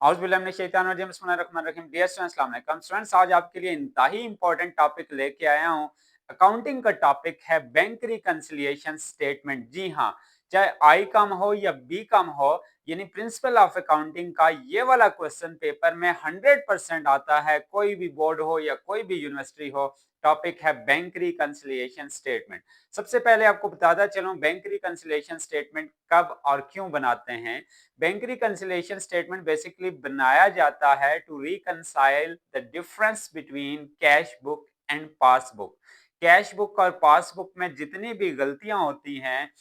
Dear students, अस्सलाम वालेकुम। Students, आज आपके लिए इंतहाई इंपॉर्टेंट टॉपिक लेके आया हूँ। अकाउंटिंग का टॉपिक है बैंक रिकंसिलिएशन स्टेटमेंट। जी हाँ, चाहे आई कम हो या बी कम हो, यानी प्रिंसिपल ऑफ अकाउंटिंग का ये वाला क्वेश्चन पेपर में 100% आता है। कोई भी बोर्ड हो या कोई भी यूनिवर्सिटी हो, टॉपिक है बैंक रिकंसिलिएशन स्टेटमेंट। सबसे पहले आपको बताता चलूं बैंक रिकंसिलिएशन स्टेटमेंट कब और क्यों बनाते हैं। बैंक रिकंसिलिएशन स्टेटमेंट बेसिकली बनाया जाता है to reconcile the difference between cash book and passbook. Cash book और पासबुक में जितनी भी गलतियां होती हैं,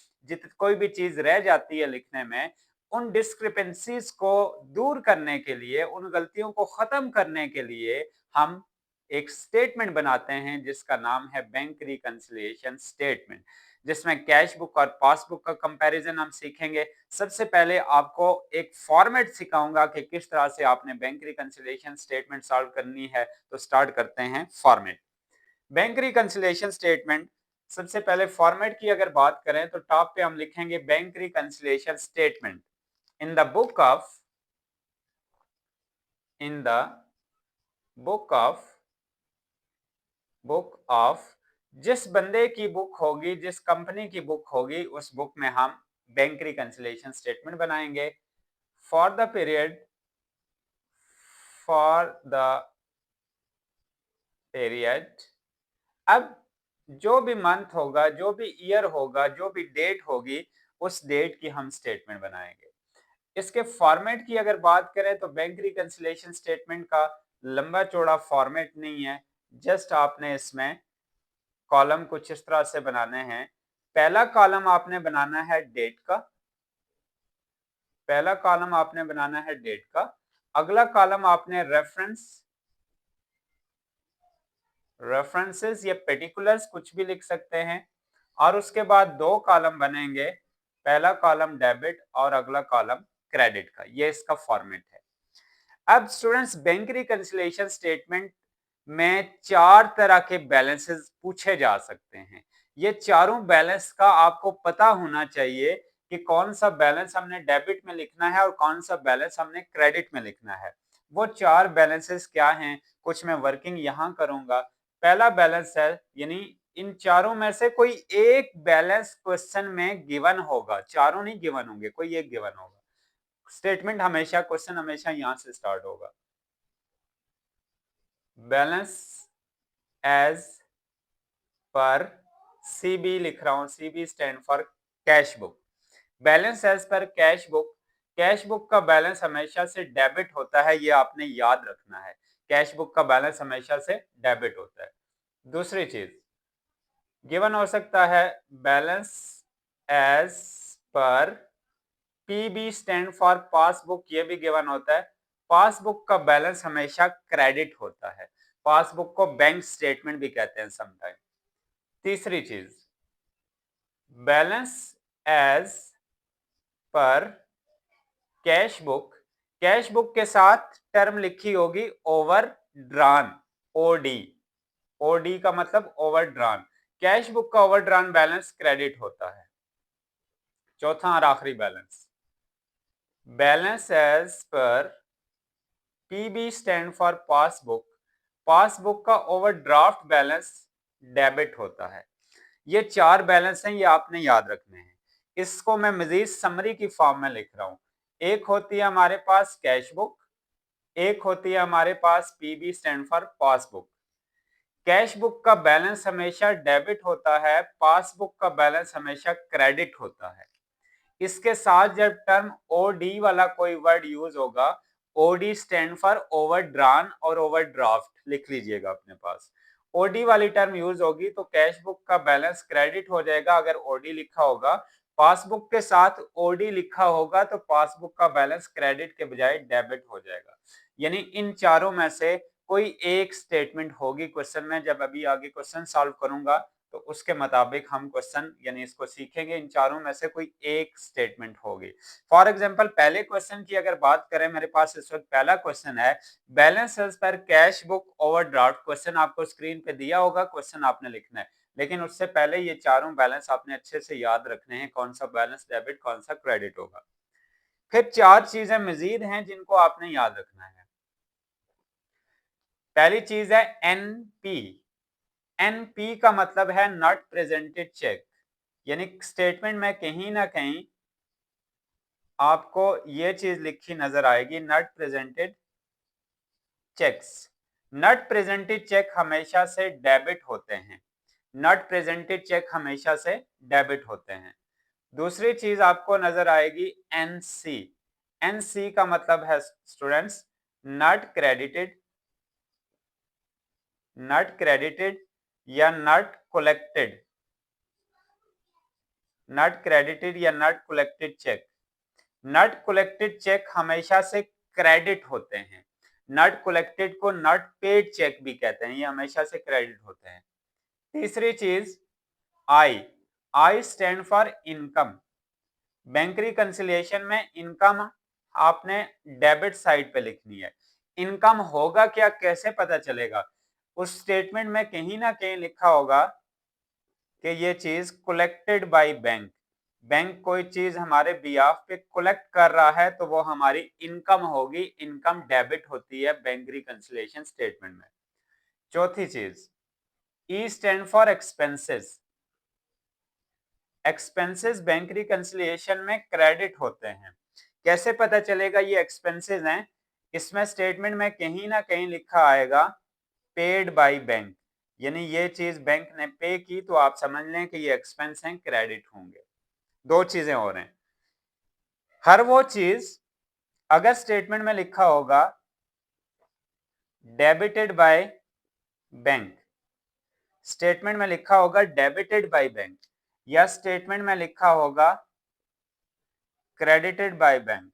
कोई भी चीज रह जाती है लिखने में, उन डिस्क्रिपेंसीज को दूर करने के लिए, उन गलतियों को खत्म करने के लिए हम एक स्टेटमेंट बनाते हैं जिसका नाम है बैंक रिकंसिलिएशन स्टेटमेंट, जिसमें कैश बुक और पासबुक का कंपैरिजन हम सीखेंगे। सबसे पहले आपको एक फॉर्मेट सिखाऊंगा कि किस तरह से आपने बैंक रिकंसिलिएशन स्टेटमेंट सॉल्व करनी है। तो स्टार्ट करते हैं फॉर्मेट। बैंक रिकंसिलिएशन स्टेटमेंट, सबसे पहले फॉर्मेट की अगर बात करें तो टॉप पे हम लिखेंगे bank reconciliation statement in the book of in the book of book of जिस बंदे की बुक होगी, जिस कंपनी की बुक होगी, उस बुक में हम बैंक रिकंसिलिएशन स्टेटमेंट बनाएंगे for the period for the period. अब जो भी मंथ होगा, जो भी ईयर होगा, जो भी डेट होगी, उस डेट की हम स्टेटमेंट बनाएंगे। इसके फॉर्मेट की अगर बात करें तो बैंक रिकंसिलिएशन स्टेटमेंट का लंबा चौड़ा फॉर्मेट नहीं है। जस्ट आपने इसमें कॉलम कुछ इस तरह से बनाने हैं। पहला कॉलम आपने बनाना है डेट का, पहला कॉलम आपने बनाना है डेट का। अगला कॉलम आपने रेफरेंसेस या पर्टिकुलर्स कुछ भी लिख सकते हैं। और उसके बाद दो कॉलम बनेंगे, पहला कॉलम डेबिट और अगला कॉलम क्रेडिट का। ये इसका फॉर्मेट है। अब स्टूडेंट्स, बैंक रिकंसिलिएशन स्टेटमेंट में चार तरह के बैलेंसेस पूछे जा सकते हैं। ये चारों बैलेंस का आपको पता होना चाहिए कि कौन सा बैलेंस हमने डेबिट में लिखना है और कौन सा बैलेंस हमने क्रेडिट में लिखना है। वो चार बैलेंसेस क्या हैं, कुछ मैं वर्किंग यहां करूंगा। पहला बैलेंस है, यानी इन चारों में से कोई एक बैलेंस क्वेश्चन में गिवन होगा, चारों नहीं गिवन होंगे, कोई एक गिवन होगा। स्टेटमेंट हमेशा, क्वेश्चन हमेशा यहां से स्टार्ट होगा। बैलेंस एज पर सीबी लिख रहा हूं, CB stand for cash book. Balance as per cash book, cash book का बैलेंस हमेशा से डेबिट होता है, ये आपने याद रखना है। कैश बुक का बैलेंस हमेशा से डेबिट होता है। दूसरी चीज गिवन हो सकता है balance as per PB stand for passbook, ये भी गिवन होता है। पासबुक का बैलेंस हमेशा क्रेडिट होता है, पासबुक को बैंक स्टेटमेंट भी कहते हैं समटाइम। तीसरी चीज balance as per cash book, cash book के साथ टर्म लिखी होगी ओवर ड्रान, ओडी। ओडी का मतलब ओवर ड्रान। कैश बुक का ओवर ड्रान बैलेंस क्रेडिट होता है। चौथा और आखिरी balance, balance as per PB stand for passbook, passbook का ओवरड्राफ्ट बैलेंस डेबिट होता है। ये चार बैलेंस हैं, ये आपने याद रखने हैं। इसको मैं मजीद समरी की फॉर्म में लिख रहा हूं। एक होती है हमारे पास कैश बुक, एक होती है हमारे पास PB stand for passbook. Cash book का बैलेंस हमेशा डेबिट होता है, पासबुक का बैलेंस हमेशा क्रेडिट होता है। इसके साथ जब टर्म ओडी वाला कोई वर्ड यूज होगा, ओडी स्टैंड फॉर ओवरड्रान और ओवरड्राफ्ट लिख लीजिएगा अपने पास। ओडी वाली टर्म यूज होगी तो कैश बुक का बैलेंस क्रेडिट हो जाएगा अगर ओडी लिखा होगा। पासबुक के साथ ओडी लिखा होगा तो पासबुक का बैलेंस क्रेडिट के बजाय डेबिट हो जाएगा। यानी इन चारों में से कोई एक स्टेटमेंट होगी क्वेश्चन में। जब अभी आगे क्वेश्चन सॉल्व करूंगा तो उसके मुताबिक हम क्वेश्चन यानी इसको सीखेंगे। इन चारों में से कोई एक स्टेटमेंट होगी। फॉर एग्जांपल पहले क्वेश्चन की अगर बात करें, मेरे पास इस वक्त पहला क्वेश्चन है balance as per cash book overdraft. Question आपको स्क्रीन पे दिया होगा, क्वेश्चन आपने लिखना है, लेकिन उससे पहले ये चारों बैलेंस आपने अच्छे से याद रखने हैं, कौन सा बैलेंस डेबिट कौन सा क्रेडिट होगा। फिर 4 चीजें मजीद हैं जिनको आपने याद रखना है। पहली चीज है एनपी। एनपी का मतलब है नॉट प्रेजेंटेड चेक, यानी स्टेटमेंट में कहीं ना कहीं आपको ये चीज लिखी नजर आएगी, not presented cheques. Not presented cheque हमेशा से डेबिट होते हैं, नॉट प्रेजेंटेड चेक हमेशा से डेबिट होते हैं। दूसरी चीज आपको नजर आएगी एनसी। एनसी का मतलब है students not credited, not credited या नॉट कलेक्टेड, नॉट क्रेडिटेड या not collected cheque. Not collected cheque हमेशा से क्रेडिट होते हैं, नॉट कलेक्टेड को नॉट पेड चेक भी कहते हैं, ये हमेशा से क्रेडिट होते हैं। तीसरी चीज आई, I stand for income. Bank reconciliation में इनकम आपने डेबिट साइड पे लिखनी है। इनकम होगा क्या, कैसे पता चलेगा? उस स्टेटमेंट में कहीं ना कहीं लिखा होगा कि ये चीज कलेक्टेड बाय बैंक, बैंक कोई चीज हमारे बिहाफ पे कलेक्ट कर रहा है तो वो हमारी इनकम होगी, इनकम डेबिट होती है बैंक रिकंसिलिएशन स्टेटमेंट में। चौथी चीज E stand for expenses. Expenses bank reconciliation में क्रेडिट होते हैं। कैसे पता चलेगा ये एक्सपेंसेस हैं? इसमें स्टेटमेंट में कहीं ना कहीं लिखा आएगा पेड बाय बैंक, यानी ये चीज बैंक ने पे की तो आप समझ लें कि ये एक्सपेंस हैं, क्रेडिट होंगे। दो चीजें और हैं, हर वो चीज अगर स्टेटमेंट में लिखा होगा डेबिटेड बाय बैंक, स्टेटमेंट में लिखा होगा डेबिटेड बाय बैंक, या स्टेटमेंट में लिखा होगा क्रेडिटेड बाय बैंक,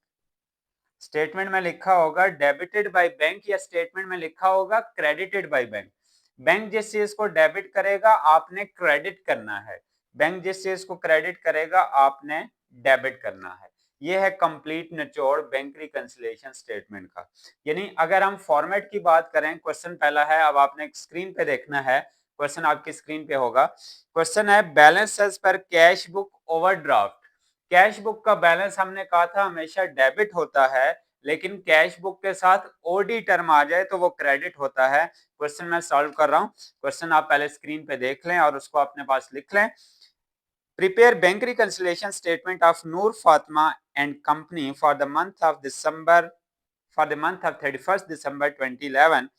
स्टेटमेंट में लिखा होगा डेबिटेड बाय बैंक या स्टेटमेंट में लिखा होगा क्रेडिटेड बाय बैंक। बैंक जिस चीज को डेबिट करेगा आपने क्रेडिट करना है, बैंक जिस चीज को क्रेडिट करेगा आपने डेबिट करना है। यह है कंप्लीट निचोड़ बैंक रिकंसिलिएशन स्टेटमेंट का। यानी अगर हम फॉर्मेट की बात करें, क्वेश्चन पहला है, अब आपने स्क्रीन पे देखना है, क्वेश्चन आपकी स्क्रीन पे होगा। क्वेश्चन है balance as per cash book overdraft. Cash book का बैलेंस हमने कहा था हमेशा डेबिट होता है, लेकिन कैश बुक के साथ ओडी टर्म आ जाए तो वो क्रेडिट होता है। क्वेश्चन मैं सॉल्व कर रहा हूं, क्वेश्चन आप पहले स्क्रीन पे देख लें और उसको अपने पास लिख लें। Prepare bank reconciliation statement of Noor Fatima and company for the month of December, for the month of 31 December 2011।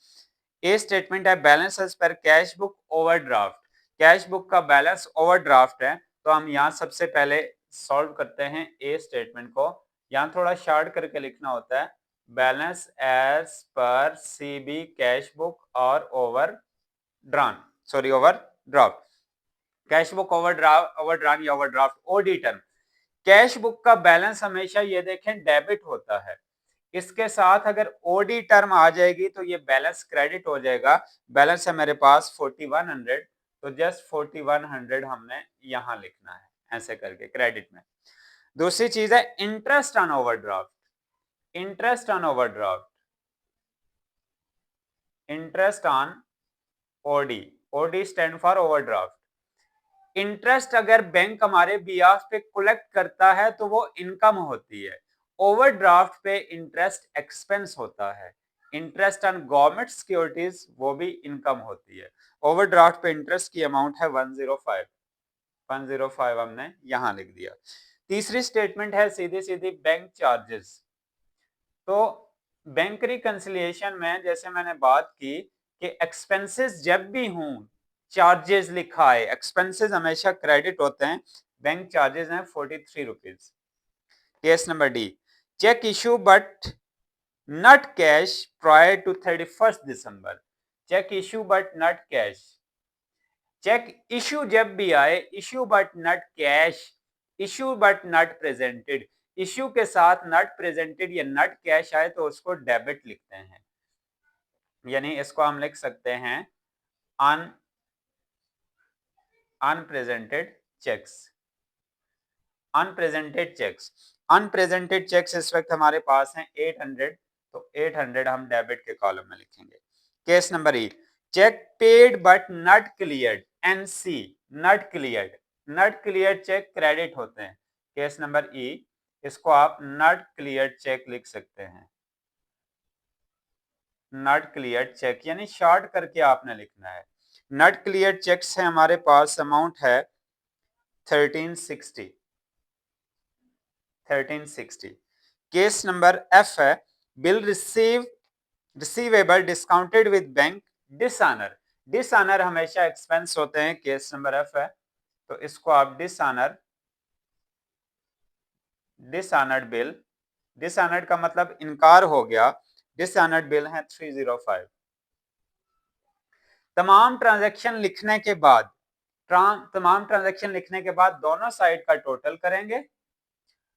A statement है balance as per cash book overdraft. Cash book का बैलेंस ओवरड्राफ्ट है, तो हम यहाँ सबसे पहले सॉल्व करते हैं ए स्टेटमेंट को। यहाँ थोड़ा शार्ट करके लिखना होता है, balance as per CB cash book और overdrawn, sorry overdraft, cash book overdrawn या overdraft OD term. Cash book का बैलेंस हमेशा ये देखें डेबिट होता है, इसके साथ अगर ओडी टर्म आ जाएगी तो ये बैलेंस क्रेडिट हो जाएगा। बैलेंस है मेरे पास 4100, तो जस्ट 4100 हमने यहां लिखना है ऐसे करके क्रेडिट में। दूसरी चीज है interest on overdraft. Interest on overdraft, interest on OD, OD stand for overdraft. Interest अगर बैंक हमारे बिहाफ पे कलेक्ट करता है तो वो इनकम होती है, ओवरड्राफ्ट पे इंटरेस्ट एक्सपेंस होता है। इंटरेस्ट ऑन गवर्नमेंट सिक्योरिटीज वो भी इनकम होती है। ओवरड्राफ्ट पे इंटरेस्ट की अमाउंट है 105, 105 हमने यहां लिख दिया। तीसरी स्टेटमेंट है सीधी सीधी बैंक चार्जेस। तो बैंक रिकंसिलिएशन में जैसे मैंने बात की कि एक्सपेंसेस जब भी हों चार्जेस लिखा है, एक्सपेंसेस हमेशा क्रेडिट होते हैं, बैंक चार्जेस हैं 43 rupees. Case number D, cheque issue but not cash prior to 31 December. Cheque issue but not cash, cheque issue जब भी आए, issue but not cash, issue but not presented, issue के साथ not presented या not cash आए तो उसको debit लिखते हैं, यानी इसको हम लिख सकते हैं unpresented cheques. Unpresented cheques, unpresented cheques इस वक्त हमारे पास हैं 800, तो 800 हम डेबिट के कॉलम में लिखेंगे। Case number E, cheque paid but not cleared, NC, not cleared, not cleared cheque credit होते हैं। केस नंबर ई, इसको आप नॉट क्लियर चेक लिख सकते हैं। नॉट क्लियर चेक यानी शॉर्ट करके आपने लिखना है। नॉट क्लियर चेक से हमारे पास अमाउंट है 1360। 1360। केस नंबर एफ है bill receivable discounted with bank dishonour. Dishonour हमेशा एक्सपेंस होते हैं, केस नंबर एफ है, तो इसको आप डिसऑनर्ड बिल, डिसऑनर्ड का मतलब इनकार हो गया, डिसऑनर्ड बिल है 305। तमाम ट्रांजैक्शन लिखने के बाद दोनों साइड का टोटल करेंगे,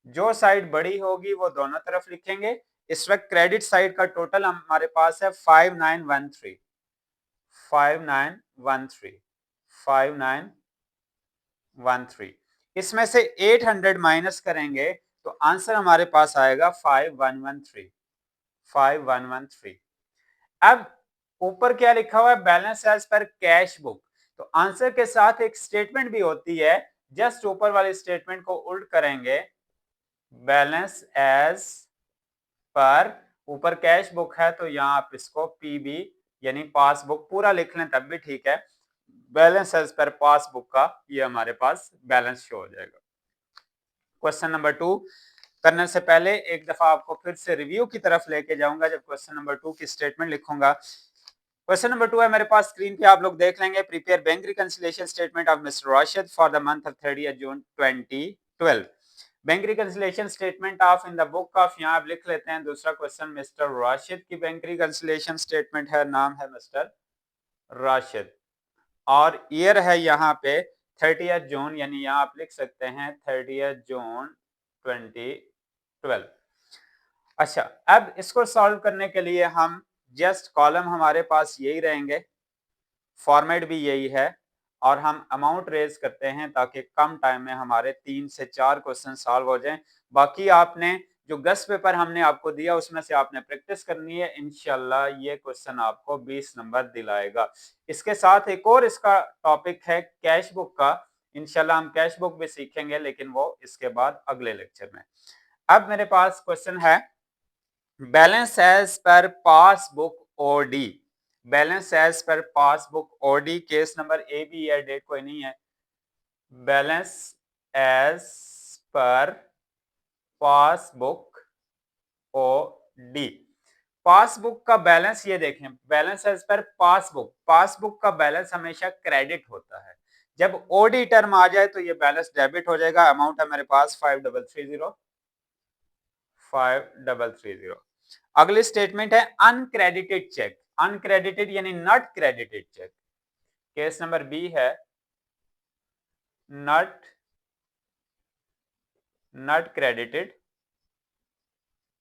जो साइड बड़ी होगी वो दोनों तरफ लिखेंगे। इस वक्त क्रेडिट साइड का टोटल हमारे पास है 5913। 5913 5913। इसमें से 800 माइनस करेंगे तो आंसर हमारे पास आएगा 5113। 5113। अब ऊपर क्या लिखा हुआ है, balance as per cash book, तो आंसर के साथ एक स्टेटमेंट भी होती है, जस्ट ऊपर वाले स्टेटमेंट को उल्ट करेंगे, बैलेंस एज पर, ऊपर कैश बुक है तो यहां आप इसको पीबी यानी पासबुक पूरा लिख लें तब भी ठीक है, बैलेंस एज पर पासबुक का ये हमारे पास बैलेंस शो हो जाएगा। क्वेश्चन नंबर 2 करने से पहले एक दफा आपको फिर से रिव्यू की तरफ लेके जाऊंगा जब क्वेश्चन नंबर 2 की स्टेटमेंट लिखूंगा। क्वेश्चन नंबर 2 है मेरे पास, स्क्रीन पे आप लोग देख लेंगे, prepare bank reconciliation statement of mister Rashid for the month of 30 June 2012। Bank reconciliation statement of in the book of, यहां आप लिख लेते हैं दूसरा क्वेश्चन, मिस्टर राशिद की बैंक रिकंसिलिएशन स्टेटमेंट है, नाम है मिस्टर राशिद, और ईयर है यहाँ पे 30 जून, यानी यहाँ आप लिख सकते हैं 30 जून 2012। अच्छा, अब इसको सॉल्व करने के लिए हम जस्ट कॉलम हमारे पास यही रहेंगे, फॉर्मेट भी यही है, और हम अमाउंट रेज करते हैं ताकि कम टाइम में हमारे 3 से 4 क्वेश्चन सॉल्व हो जाएं। बाकी आपने जो गेस्ट पेपर हमने आपको दिया उसमें से आपने प्रैक्टिस करनी है, इंशाल्लाह ये क्वेश्चन आपको 20 नंबर दिलाएगा। इसके साथ एक और इसका टॉपिक है कैश बुक का, इंशाल्लाह हम कैश बुक भी सीखेंगे लेकिन वो इसके बाद अगले लेक्चर में। अब मेरे पास क्वेश्चन है balance as per passbook OD, balance as per passbook OD, case number A B है, डेट कोई नहीं है, balance as per passbook OD. Passbook का बैलेंस ये देखें, balance as per passbook, passbook का बैलेंस हमेशा क्रेडिट होता है, जब ओडी टर्म आ जाए तो ये बैलेंस डेबिट हो जाएगा। अमाउंट है मेरे पास 5330। 5330। अगली स्टेटमेंट है अनक्रेडिटेड चेक, अनक्रेडिटेड यानी not credited cheque, case number B है not credited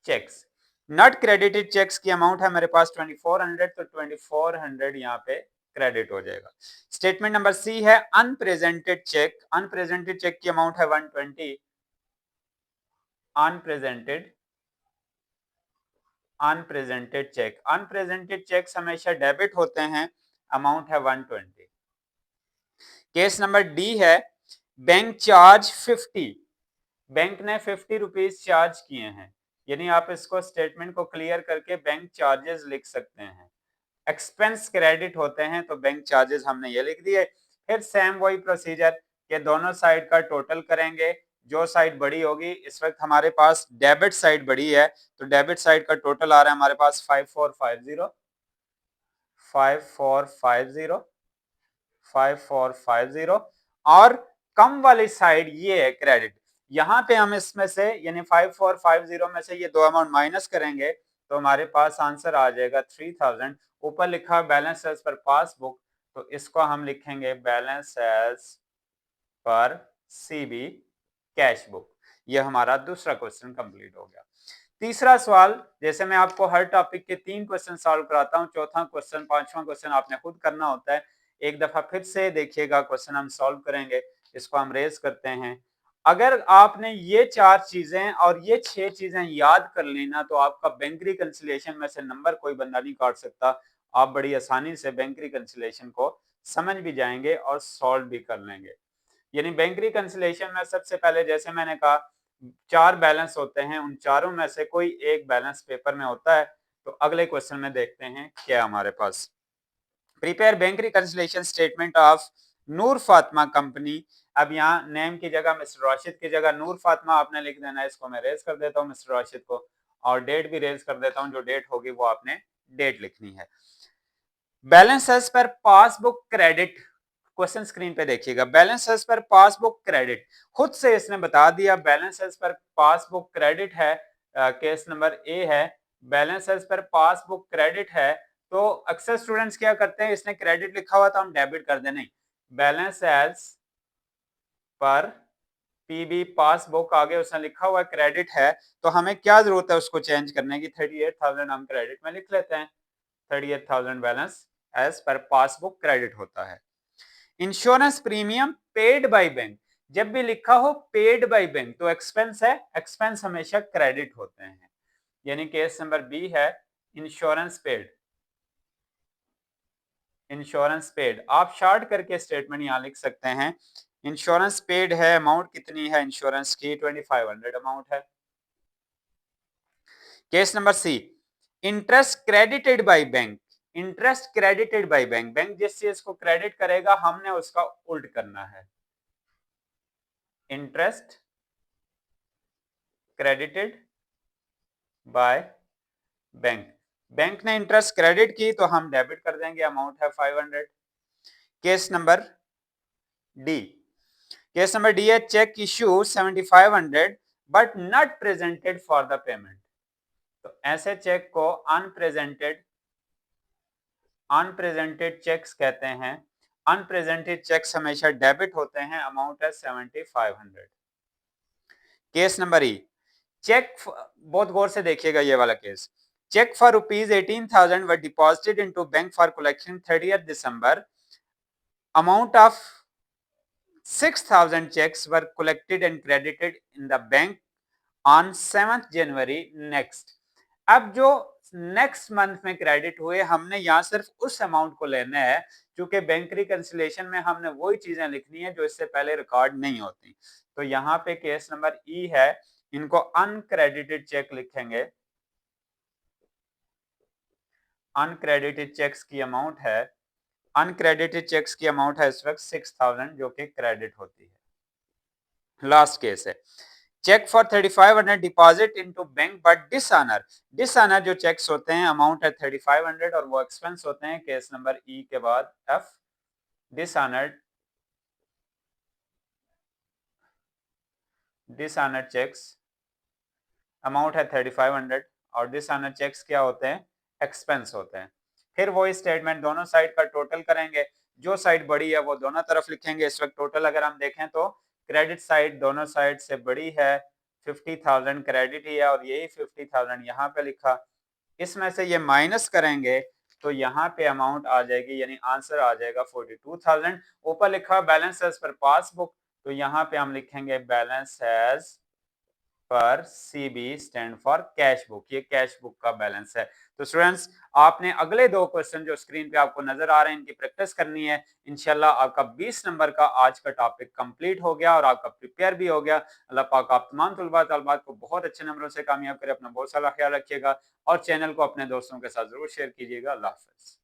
cheques. Not credited cheques की अमाउंट है मेरे पास 2400, तो 2400 यहाँ पे क्रेडिट हो जाएगा। स्टेटमेंट नंबर सी है अनप्रेजेंटेड चेक, अनप्रेजेंटेड चेक की अमाउंट है 120। अनप्रेजेंटेड चेक, अनप्रेजेंटेड चेक्स हमेशा डेबिट होते हैं, अमाउंट है 120। केस नंबर डी है बैंक चार्ज 50, बैंक ने 50 रुपीज चार्ज किए हैं, यानी आप इसको स्टेटमेंट को क्लियर करके बैंक चार्जेस लिख सकते हैं। एक्सपेंस क्रेडिट होते हैं तो बैंक चार्जेस हमने ये लिख दिए। फिर सेम वही प्रोसीजर के दोनों साइड का टोटल करेंगे, जो साइड बड़ी होगी, इस वक्त हमारे पास डेबिट साइड बड़ी है तो डेबिट साइड का टोटल आ रहा है हमारे पास 5450। 5450 5450, और कम वाली साइड ये है क्रेडिट, यहां पे हम इसमें से यानी 5450 में से ये दो अमाउंट माइनस करेंगे तो हमारे पास आंसर आ जाएगा 3000। ऊपर लिखा बैलेंस एज पर पासबुक, तो इसको हम लिखेंगे balance as per CB cash book. ये हमारा दूसरा क्वेश्चन कंप्लीट हो गया। तीसरा सवाल, जैसे मैं आपको हर टॉपिक के 3 क्वेश्चन सॉल्व कराता हूं, चौथा क्वेश्चन पांचवा क्वेश्चन आपने खुद करना होता है। एक दफा फिर से देखिएगा, क्वेश्चन हम सॉल्व करेंगे, इसको हम रेज करते हैं। अगर आपने ये 4 चीजें और ये 6 चीजें याद कर लेना तो आपका बैंक रिकंसिलिएशन में से नंबर कोई बंदा नहीं काट सकता, आप बड़ी आसानी से बैंक रिकंसिलिएशन को समझ भी जाएंगे और सॉल्व भी कर लेंगे। यानी बैंक रिकंसिलिएशन में सबसे पहले जैसे मैंने कहा 4 बैलेंस होते हैं, उन चारों में से कोई एक बैलेंस पेपर में होता है। तो अगले क्वेश्चन में देखते हैं क्या हमारे पास। Prepare bank reconciliation statement of Noor Fatima company. अब यहाँ नेम की जगह मिस्टर राशिद की जगह नूर फातिमा आपने लिख देना है। इसको मैं रेज कर देता हूँ मिस्टर राशिद को, और डेट भी रेज कर देता हूँ। जो डेट होगी वो आपने डेट लिखनी है। Balance as per passbook credit, question screen पे देखिएगा। Balance as per passbook credit, खुद से इसने बता दिया balance as per passbook credit है। केस नंबर ए है, balance as per passbook credit है। तो अक्सर स्टूडेंट्स क्या करते हैं, इसने क्रेडिट लिखा हुआ तो हम डेबिट कर दें, नहीं, balance as per PB passbook आगे उसने लिखा हुआ क्रेडिट है, तो हमें क्या जरूरत है उसको चेंज करने की। 38,000 हम क्रेडिट में लिख लेते हैं। 38,000 balance as per passbook credit होता है। Insurance premium paid by bank, जब भी लिखा हो पेड बाय बैंक तो एक्सपेंस है, एक्सपेंस हमेशा क्रेडिट होते हैं। यानी केस नंबर बी है इंश्योरेंस पेड। इंश्योरेंस पेड आप शॉर्ट करके स्टेटमेंट यहां लिख सकते हैं। इंश्योरेंस पेड है, अमाउंट कितनी है इंश्योरेंस की, 2500 अमाउंट है। Case number C, interest credited by bank. Interest credited by bank, bank जिस चीज को क्रेडिट करेगा हमने उसका उल्ट करना है। Interest credited by bank, bank ने इंटरेस्ट क्रेडिट की तो हम डेबिट कर देंगे, अमाउंट है 500। Case number D, case number D है cheque issue 7500 but not presented for the payment. तो ऐसे चेक को अनप्रेजेंटेड, अनप्रेजेंटेड चेक्स कहते हैं। अनप्रेजेंटेड चेक्स हमेशा डेबिट होते हैं, अमाउंट है 7500। केस नंबर ई, चेक, बहुत गौर से देखिएगा ये वाला case. Cheque for rupees 18,000 were deposited into bank for collection 30th December, amount of 6,000 checks were collected and credited in the bank on 7th January next। अब जो next month में credit हुए हमने यहाँ सिर्फ उस अमाउंट को लेना है, क्योंकि बैंक रिकंसिलिएशन में हमने वही चीजें लिखनी है जो इससे पहले रिकॉर्ड नहीं होती। तो यहाँ पे केस नंबर ई है, इनको अनक्रेडिटेड चेक लिखेंगे। अनक्रेडिटेड चेक्स की अमाउंट है, अनक्रेडिटेड चेक्स की अमाउंट है इस वक्त 6,000 जो कि क्रेडिट होती है। लास्ट केस है cheque for 3500 deposit into bank but dishonour. Dishonour जो चेक्स होते हैं अमाउंट है 3500 और वो एक्सपेंस होते हैं। केस नंबर ई के बाद F, dishonoured, dishonoured cheques amount है 3500 और डिसऑनर्ड चेक्स क्या होते हैं, एक्सपेंस होते हैं। फिर वो स्टेटमेंट दोनों साइड का टोटल करेंगे, जो साइड बड़ी है वो दोनों तरफ लिखेंगे। इस वक्त टोटल अगर हम देखें तो क्रेडिट साइड दोनों साइड से बड़ी है, 50,000 क्रेडिट ही है और यही 50,000 यहाँ पे लिखा। इसमें से ये माइनस करेंगे तो यहाँ पे अमाउंट आ जाएगी, यानी आंसर आ जाएगा 42,000। ऊपर लिखा बैलेंस एज पर पासबुक, तो यहाँ पे हम लिखेंगे balance as per CB stand for cash book, ये कैश बुक का बैलेंस है। तो स्टूडेंट्स आपने अगले दो क्वेश्चन जो स्क्रीन पे आपको नजर आ रहे हैं इनकी प्रैक्टिस करनी है। इंशाल्लाह आपका 20 नंबर का आज का टॉपिक कंप्लीट हो गया और आपका प्रिपेयर भी हो गया। अल्लाह पाक आप तमाम तलबा तलबात को बहुत अच्छे नंबरों से कामयाब करे। अपना बहुत सारा ख्याल रखिएगा और चैनल को अपने दोस्तों के साथ जरूर शेयर कीजिएगा। अल्लाह हाफिज।